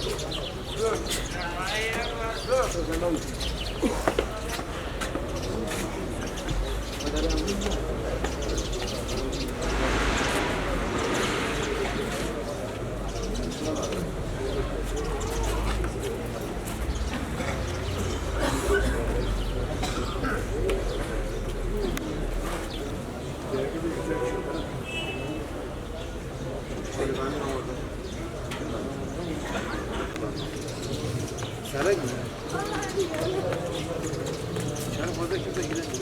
Şerek mi? Şerek fazla kimse gidemiyor.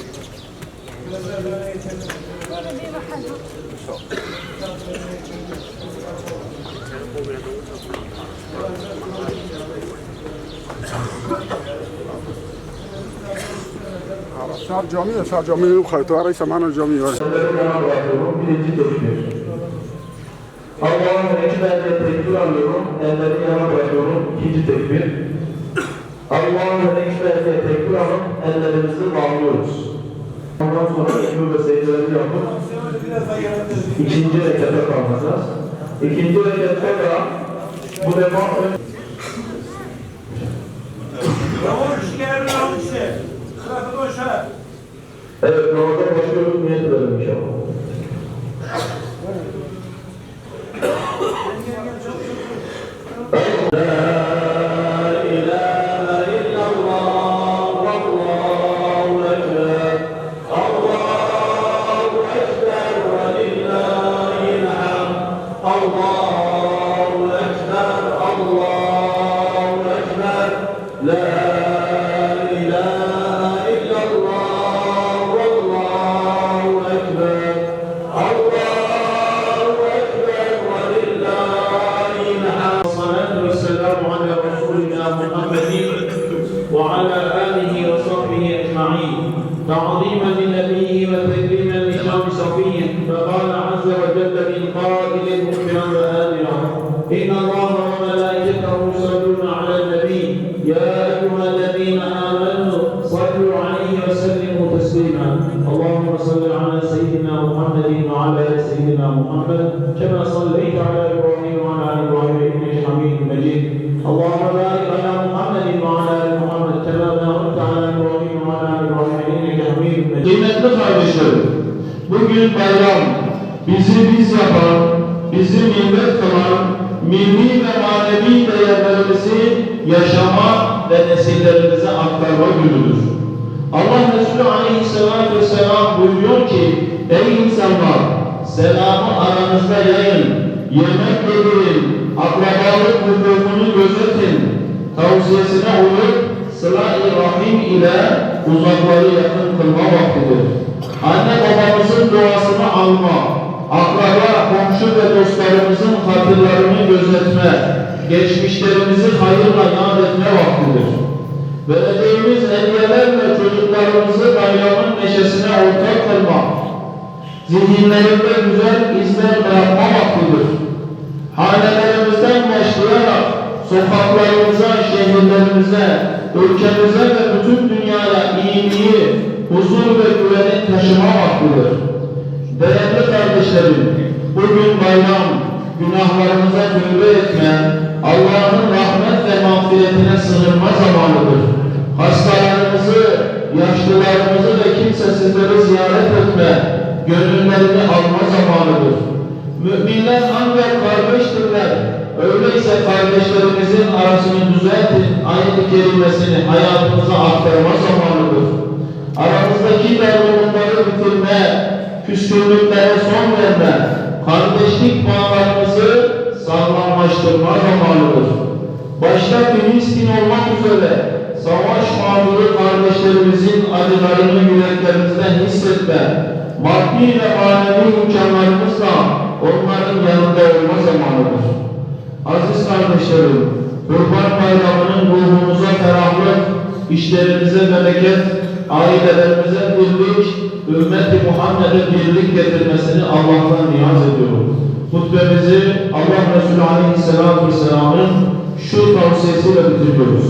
Sağ camiye, sağ camiye yok. Hayatı araysa bana camiye var. Birinci tekbir. Allah'ın ekberle tekbir alıyorum, elleri yana bırakıyorum. İkinci tekbir. Allah'ın ekberle tekbir alıp ellerimizi bağlıyoruz. Ondan sonra tekbir ve secdeleri yapıp ikinci rekata kalkacağız. İkinci rekatta da bu defa evet, namazda başlıyoruz, niyet edelim inşallah. وعلى آله وصحبه أجمعين تعظيما لنبيه وتكريما لشام صفيه فقال عز وجل بالقائل مخبرا وآمرا إن الله وملائكته يصلون على النبي يا أيها الذين آمنوا صلوا عليه وسلموا تسليما اللهم صل على سيدنا محمد وعلى آل سيدنا محمد كما صليت على إبراهيم وعلى آل إبراهيم إنك حميد مجيد اللهم بارك على محمد وعلى آل محمد كما باركت على إبراهيم وعلى آل إبراهيم إنك حميد مجيد. Kıymetli kardeşlerim, bugün bayram bizi biz yapan, bizi millet kılan, milli ve manevi değerlerimizi yaşama ve nesillerimize aktarma günüdür. Allah Resulü Aleyhisselatü Vesselam buyuruyor ki, ey insanlar, selamı aranızda yayın, yemek yedirin, akrabalık hukukunu gözetin, tavsiyesine uyup sıla-i rahim ile uzakları yakın kılma vaktidir. Anne babamızın duasını alma, akraba, komşu ve dostlarımızın hatırlarını gözetme, geçmişlerimizi hayırla yad etme vaktidir. Vereceğimiz hediyelerle çocuklarımızı bayramın neşesine ortak kılmak, zihinlerinde güzel izler bırakma vaktidir. Hanelerimizden başlayarak sokaklarımıza, şehirlerimize, ülkemize ve bütün dünyaya iyiliği, huzur ve güveni taşıma vaktidir. Değerli kardeşlerim, bugün bayram, günahlarımıza tövbe etme, Allah'ın rahmet ve mağfiretine sığınma zamanıdır. Hastalarımızı, yaşlılarımızı ve kimsesizleri ziyaret etme, gönüllerini alma zamanıdır. Müminler ancak kardeştirler. Öyleyse kardeşlerimizin arasını düzeltin, ayet-i kerimesini hayatımıza aktarma zamanıdır. Aramızdaki dargınlıkları bitirme, küskünlüklere son verme, kardeşlik bağlarımızı sağlamlaştırma zamanıdır. Başta Filistin olmak üzere savaş mağduru kardeşlerimizin acılarını yüreklerimizden hissetme, maddi ve manevi imkanlarımızla onların yanında olma zamanıdır. Aziz kardeşlerim, Kurban Bayramı'nın ruhumuza ferahlık, işlerimize bereket, ailelerimize birlik, ümmeti Muhammed'e birlik getirmesini Allah'tan niyaz ediyorum. Hutbemizi Allah Resulü Aleyhisselatü Vesselam'ın şu tavsiyesiyle bitiriyoruz.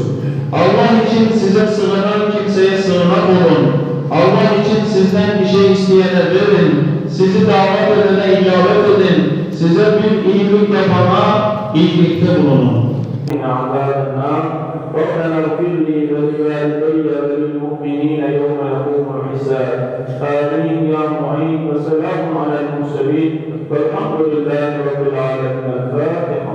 Allah için size sığınan kimseye sığınak olun. Allah için sizden bir şey isteyene verin. Sizi davet edene icabet edin. Size bir iyilik yapana iyilikte bulunun. وقنا عذاب النار ربنا اغفر لي ولوالدي وللمؤمنين يوم يقوم الحساب آمين يا معين وسلام على المرسلين والحمد لله رب العالمين الفاتحة.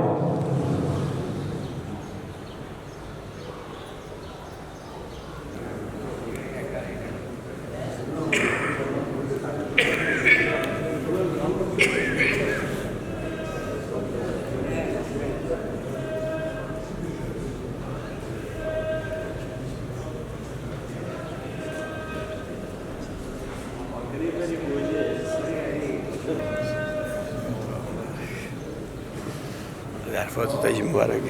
عرفات تاج مبارك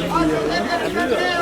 Hadi,